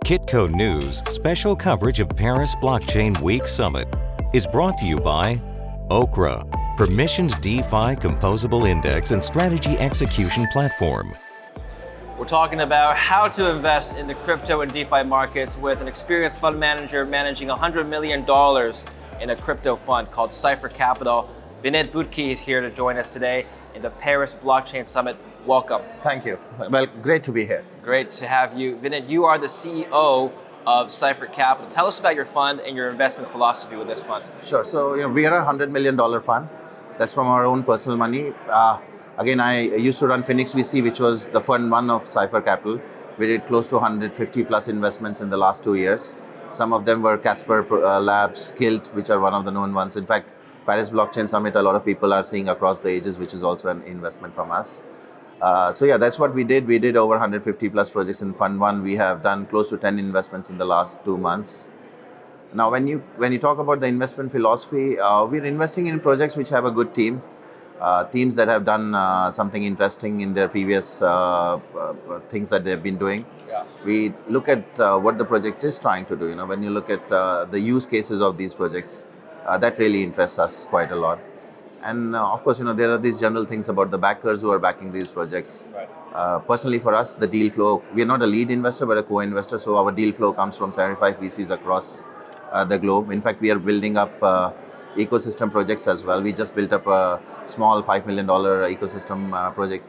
Kitco News special coverage of Paris Blockchain Week Summit is brought to you by Okra, permissioned DeFi composable index and strategy execution platform. We're talking about how to invest in the crypto and DeFi markets with an experienced fund manager managing $100 million in a crypto fund called Cypher Capital. Vineet Budki is here to join us today in the Paris Blockchain Summit. Welcome. Thank you. Well, great to be here. Great to have you. Vineet, you are the CEO of Cypher Capital. Tell us about your fund and your investment philosophy with this fund. Sure. So, we are a $100 million fund. That's from our own personal money. Again, I used to run Phoenix VC, which was the fund one of Cypher Capital. We did close to 150 plus investments in the last 2 years. Some of them were Casper Labs, Kilt, which are one of the known ones. In fact, Paris Blockchain Summit, a lot of people are seeing across the ages, which is also an investment from us. So yeah, that's what we did. We did over 150 plus projects in Fund 1. We have done close to 10 investments in the last 2 months. Now, when you talk about the investment philosophy, we're investing in projects which have a good team, teams that have done something interesting in their previous things that they've been doing. Yeah. We look at what the project is trying to do. When you look at the use cases of these projects, that really interests us quite a lot. And of course, there are these general things about the backers who are backing these projects. Right. Personally, for us, the deal flow, we are not a lead investor, but a co-investor. So our deal flow comes from 75 VCs across the globe. In fact, we are building up ecosystem projects as well. We just built up a small $5 million ecosystem project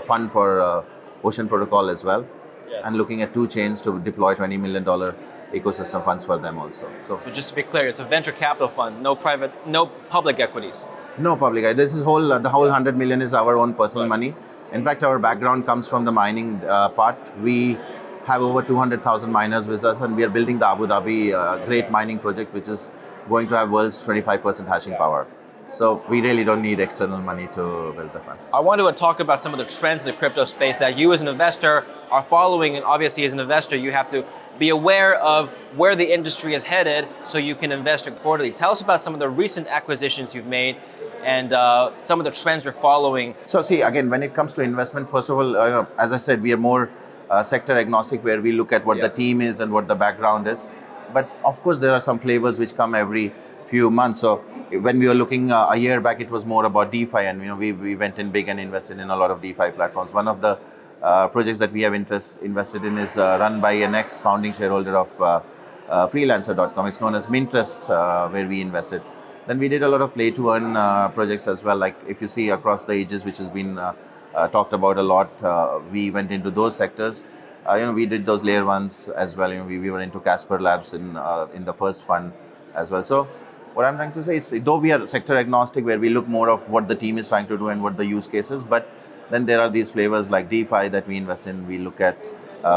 fund for Ocean Protocol as well. Yes. And looking at 2 chains to deploy $20 million ecosystem funds for them also. So just to be clear, it's a venture capital fund, no public equities. No public. This is the whole 100 million is our own personal money. In fact, our background comes from the mining part. We have over 200,000 miners with us, and we are building the Abu Dhabi great mining project, which is going to have world's 25% hashing power. So we really don't need external money to build the fund. I want to talk about some of the trends in the crypto space that you as an investor are following, and obviously as an investor, you have to be aware of where the industry is headed so you can invest accordingly. Tell us about some of the recent acquisitions you've made and some of the trends you're following. So see, again, when it comes to investment, first of all, as I said, we are more sector agnostic, where we look at what the team is and what the background is. But of course, there are some flavors which come every few months. So when we were looking a year back, it was more about DeFi, and we went in big and invested in a lot of DeFi platforms. One of the projects that we have invested in is run by an ex-founding shareholder of freelancer.com. It's known as Mintrust, where we invested. Then we did a lot of play to earn projects as well. Like if you see across the ages, which has been talked about a lot, we went into those sectors. We did those layer ones as well. We were into Casper Labs in the first fund as well. So what I'm trying to say is, though we are sector agnostic, where we look more of what the team is trying to do and what the use cases, but then there are these flavors like DeFi that we invest in. We look at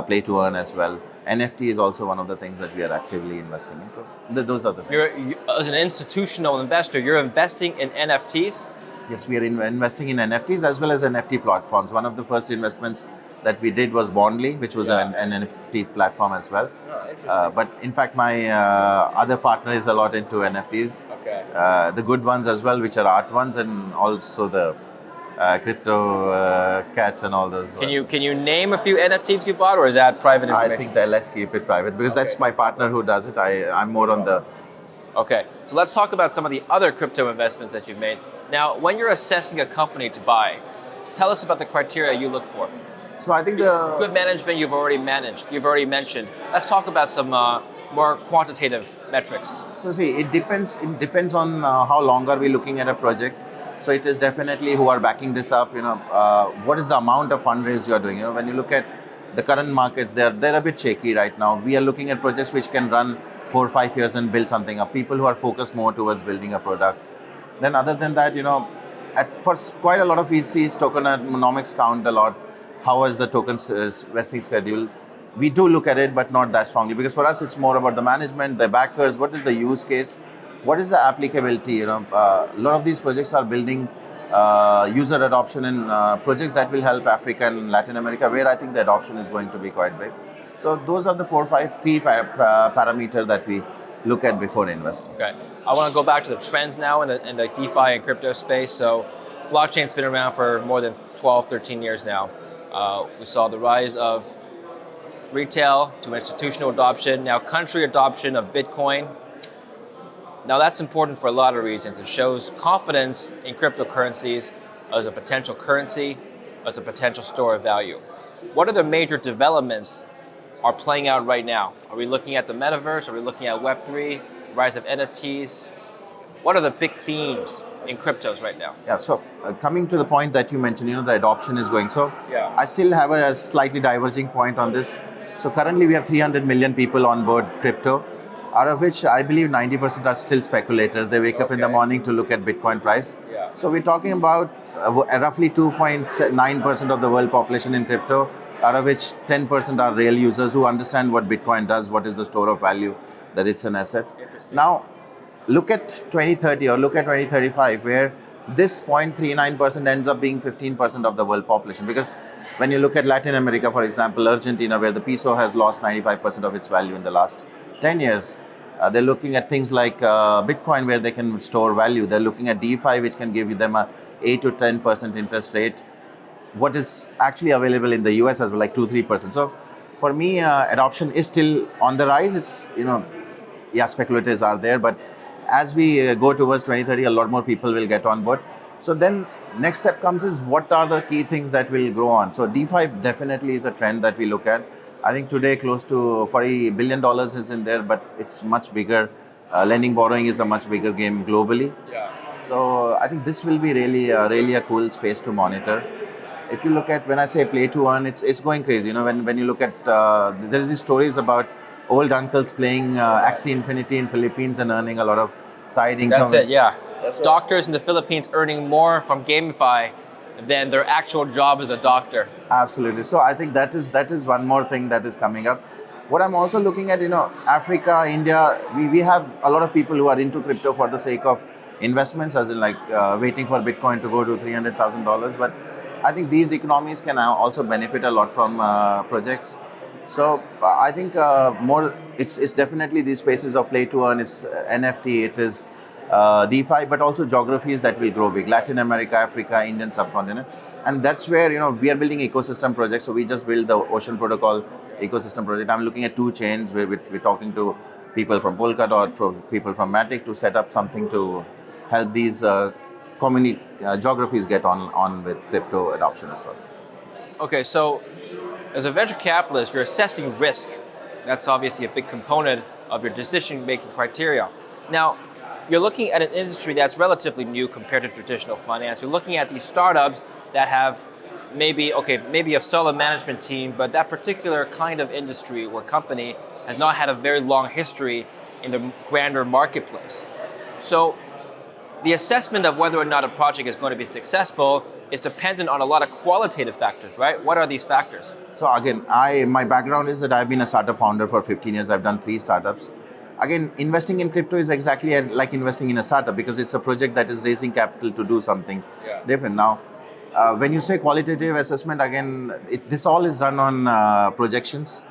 play to earn as well. NFT is also one of the things that we are actively investing in. So those are the things. As an institutional investor, you're investing in NFTs? Yes, we are investing in NFTs as well as NFT platforms. One of the first investments that we did was Bondly, which was an NFT platform as well. Oh, but in fact, my other partner is a lot into NFTs. Okay. The good ones as well, which are art ones, and also the crypto cats and all those. Can you name a few NFTs you bought, or is that private information? I think let's keep it private, because that's my partner who does it. I'm more on the... Okay, so let's talk about some of the other crypto investments that you've made. Now, when you're assessing a company to buy, tell us about the criteria you look for. So I think the... Good management you've already mentioned. Let's talk about some more quantitative metrics. So see, it depends on how long are we looking at a project. So it is definitely who are backing this up, what is the amount of fundraise you're doing. When you look at the current markets, they're a bit shaky right now. We are looking at projects which can run 4 or 5 years and build something up. People who are focused more towards building a product. Then other than that, for quite a lot of VCs, tokenomics count a lot. How is the tokens vesting schedule? We do look at it, but not that strongly, because for us, it's more about the management, the backers, what is the use case, what is the applicability. A lot of these projects are building user adoption in projects that will help Africa and Latin America, where I think the adoption is going to be quite big. So those are the 4 or 5 key parameters that we look at before investing. Okay, I want to go back to the trends now in the DeFi and crypto space. So blockchain's been around for more than 12, 13 years now. We saw the rise of retail to institutional adoption, now country adoption of Bitcoin. Now that's important for a lot of reasons. It shows confidence in cryptocurrencies as a potential currency, as a potential store of value. What are the major developments are playing out right now? Are we looking at the metaverse? Are we looking at Web3, rise of NFTs? What are the big themes in cryptos right now? Yeah, so coming to the point that you mentioned, the adoption is going. So Yeah. I still have a slightly diverging point on this. So currently we have 300 million people on board crypto, out of which I believe 90% are still speculators. They wake up in the morning to look at Bitcoin price. Yeah. So we're talking about roughly 2.9% of the world population in crypto, out of which 10% are real users who understand what Bitcoin does, what is the store of value, that it's an asset. Now, look at 2030 or look at 2035, where this 0.39% ends up being 15% of the world population. Because when you look at Latin America, for example, Argentina, where the peso has lost 95% of its value in the last 10 years, they're looking at things like Bitcoin, where they can store value. They're looking at DeFi, which can give them a 8 to 10% interest rate. What is actually available in the US as well, like 2-3%. So for me, adoption is still on the rise. It's, speculators are there, but as we go towards 2030, a lot more people will get on board. So then next step comes is what are the key things that will grow on? So DeFi definitely is a trend that we look at. I think today close to $40 billion is in there, but it's much bigger. Lending, borrowing is a much bigger game globally. Yeah. So I think this will be really a cool space to monitor. If you look at, when I say play to earn, it's going crazy. When you look at, there are these stories about old uncles playing Axie Infinity in Philippines and earning a lot of side income. That's it, yeah. Doctors in the Philippines earning more from GameFi than their actual job as a doctor. Absolutely. So I think that is one more thing that is coming up. What I'm also looking at, Africa, India, we have a lot of people who are into crypto for the sake of investments, as in like waiting for Bitcoin to go to $300,000. But I think these economies can also benefit a lot from projects. So I think it's definitely these spaces of play to earn. It's NFT, it is DeFi, but also geographies that will grow big. Latin America, Africa, Indian subcontinent. And that's where, we are building ecosystem projects. So we just built the Ocean Protocol ecosystem project. I'm looking at 2 chains where we're talking to people from Polkadot, people from Matic to set up something to help these community geographies get on with crypto adoption as well. Okay, so as a venture capitalist, you're assessing risk. That's obviously a big component of your decision-making criteria. Now, you're looking at an industry that's relatively new compared to traditional finance. You're looking at these startups that have maybe a solid management team, but that particular kind of industry or company has not had a very long history in the grander marketplace. So the assessment of whether or not a project is going to be successful is dependent on a lot of qualitative factors, right? What are these factors? So again, my background is that I've been a startup founder for 15 years. I've done 3 startups. Again, investing in crypto is exactly like investing in a startup because it's a project that is raising capital to do something different. Now, when you say qualitative assessment, again, this all is done on projections.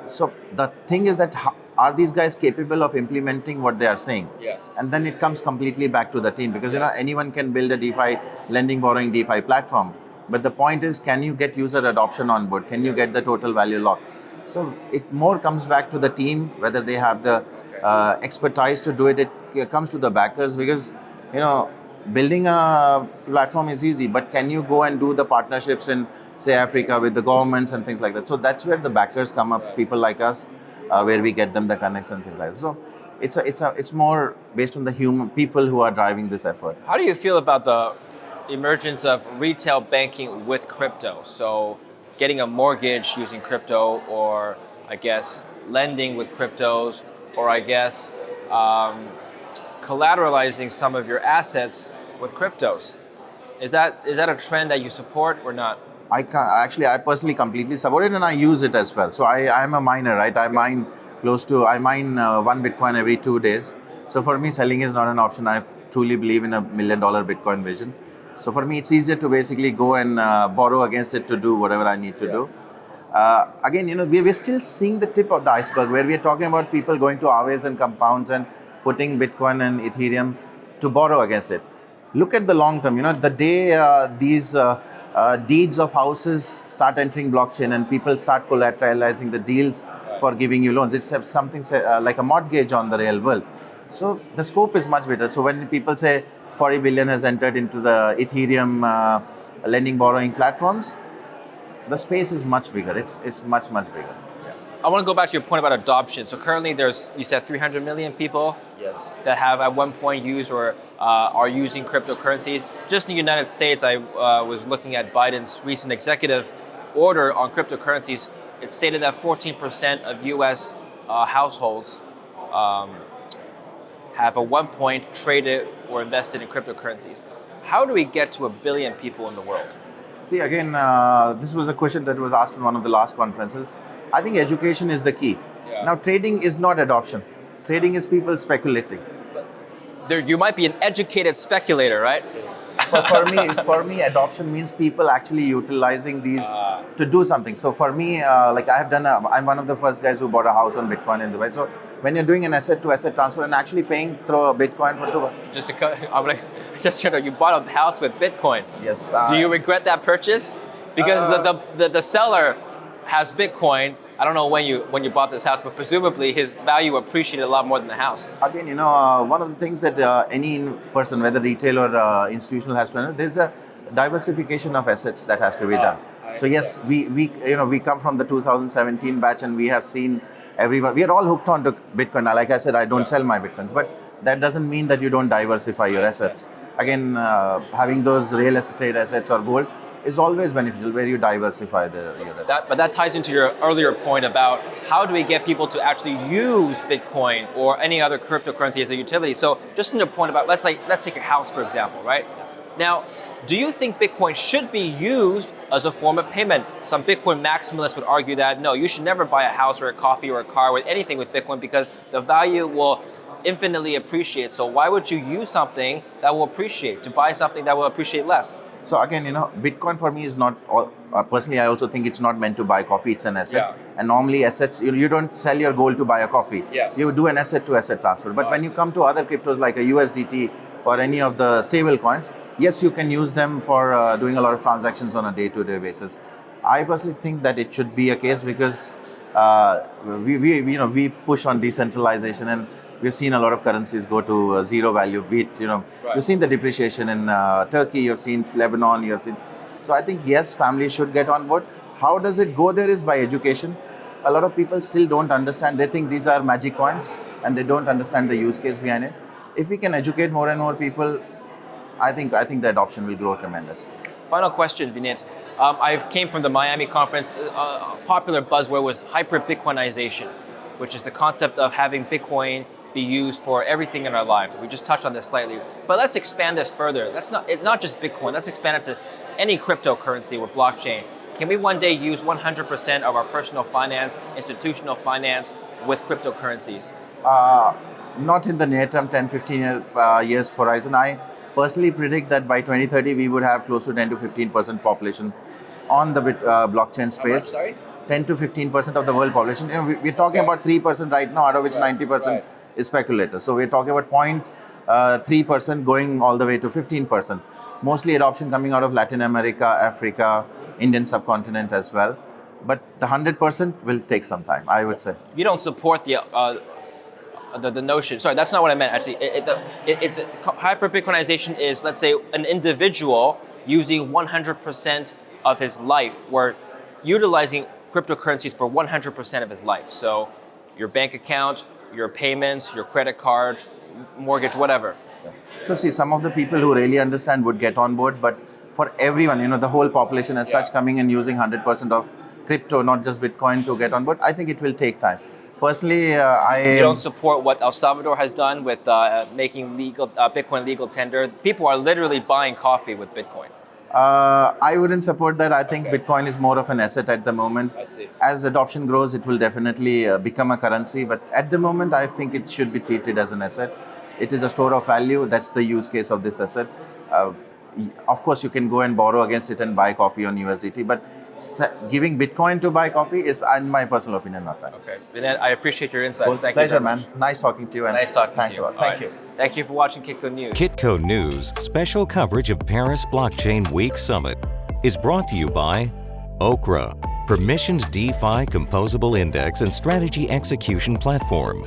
So the thing is that are these guys capable of implementing what they are saying? Yes. And then it comes completely back to the team because anyone can build a DeFi, lending, borrowing DeFi platform. But the point is, can you get user adoption on board? Can you get the total value locked? So it more comes back to the team, whether they have the expertise to do it. It comes to the backers because, building a platform is easy, but can you go and do the partnerships in, say, Africa with the governments and things like that? So that's where the backers come up, people like us, where we get them the connects and things like that. So it's more based on the human people who are driving this effort. How do you feel about the emergence of retail banking with crypto? So getting a mortgage using crypto, or I guess lending with cryptos, or I guess collateralizing some of your assets with cryptos. Is that a trend that you support or not? I personally completely support it and I use it as well. So I am a miner, right? I mine 1 Bitcoin every 2 days. So for me, selling is not an option. I truly believe in $1 million Bitcoin vision. So for me, it's easier to basically go and borrow against it to do whatever I need to do. Again, we're still seeing the tip of the iceberg where we're talking about people going to Aves and compounds and putting Bitcoin and Ethereum to borrow against it. Look at the long term. The day these deeds of houses start entering blockchain and people start collateralizing the deals for giving you loans. It's something like a mortgage on the real world. So the scope is much better. So when people say 40 billion has entered into the Ethereum lending borrowing platforms, the space is much bigger. It's much bigger. I want to go back to your point about adoption. So currently there's, you said 300 million people Yes. that have at one point used or are using cryptocurrencies. Just in the United States, I was looking at Biden's recent executive order on cryptocurrencies. It stated that 14% of US households have at one point traded or invested in cryptocurrencies. How do we get to 1 billion people in the world? See, again, this was a question that was asked in one of the last conferences. I think education is the key. Yeah. Now, trading is not adoption. Trading is people speculating. There, you might be an educated speculator, right? For me, adoption means people actually utilizing these to do something. So for me, like I'm one of the first guys who bought a house on Bitcoin in Dubai. So when you're doing an asset to asset transfer and actually paying through a Bitcoin for you bought a house with Bitcoin. Yes. Do you regret that purchase? Because the seller has Bitcoin. I don't know when you bought this house, but presumably his value appreciated a lot more than the house. Again, one of the things that any person, whether retail or institutional, has to know, there's a diversification of assets that has to be done. So yes, we come from the 2017 batch, and we have seen everyone. We are all hooked on to Bitcoin. Like I said, I don't sell my Bitcoins, but that doesn't mean that you don't diversify your assets. Again, having those real estate assets or gold is always beneficial, where you diversify your assets. But that ties into your earlier point about how do we get people to actually use Bitcoin or any other cryptocurrency as a utility. So just in your point about, let's take your house, for example, right? Now, do you think Bitcoin should be used as a form of payment? Some Bitcoin maximalists would argue that, no, you should never buy a house or a coffee or a car with anything with Bitcoin because the value will infinitely appreciate. So why would you use something that will appreciate to buy something that will appreciate less? So again, Bitcoin for me is not, personally I also think it's not meant to buy coffee, it's an asset. Yeah. And normally assets, you don't sell your gold to buy a coffee. Yes. You do an asset to asset transfer. But when you come to other cryptos like a USDT or any of the stable coins, yes, you can use them for doing a lot of transactions on a day-to-day basis. I personally think that it should be a case because we push on decentralization, and we've seen a lot of currencies go to zero value. Right. You've seen the depreciation in Turkey, you've seen Lebanon, you've seen. So I think yes, families should get on board. How does it go there is by education. A lot of people still don't understand. They think these are magic coins and they don't understand the use case behind it. If we can educate more and more people, I think the adoption will grow tremendously. Final question, Vineet. I came from the Miami conference. A popular buzzword was hyper-Bitcoinization, which is the concept of having Bitcoin be used for everything in our lives. We just touched on this slightly, but let's expand this further. It's not just Bitcoin. Let's expand it to any cryptocurrency or blockchain. Can we one day use 100% of our personal finance, institutional finance with cryptocurrencies? Not in the near term, 10, 15 years horizon. I personally predict that by 2030, we would have close to 10 to 15% population on the blockchain space. How much, sorry? 10 to 15% of the world population. We're talking about 3% right now, out of which 90% is speculators. So we're talking about 0.3% going all the way to 15%. Mostly adoption coming out of Latin America, Africa, Indian subcontinent as well. But the 100% will take some time, I would say. You don't support the notion. Sorry, that's not what I meant. Actually, hyper-Bitcoinization is, let's say, an individual using 100% of his life, or utilizing cryptocurrencies for 100% of his life. So your bank account, your payments, your credit card, mortgage, whatever. So see, some of the people who really understand would get on board, but for everyone, the whole population as such coming and using 100% of crypto, not just Bitcoin, to get on board, I think it will take time. Personally, You don't support what El Salvador has done with making Bitcoin legal tender. People are literally buying coffee with Bitcoin. I wouldn't support that. I think Bitcoin is more of an asset at the moment. I see. As adoption grows, it will definitely become a currency. But at the moment, I think it should be treated as an asset. It is a store of value. That's the use case of this asset. Of course, you can go and borrow against it and buy coffee on USDT. But giving Bitcoin to buy coffee is, in my personal opinion, not that. Okay. Vineet, I appreciate your insights. Well, Thank pleasure, you. man. Nice talking to you. And Nice talking thanks to you. a lot. Thank All you. right. Thank you for watching Kitco News. Kitco News special coverage of Paris Blockchain Week Summit is brought to you by Okra, permissioned DeFi composable index and strategy execution platform.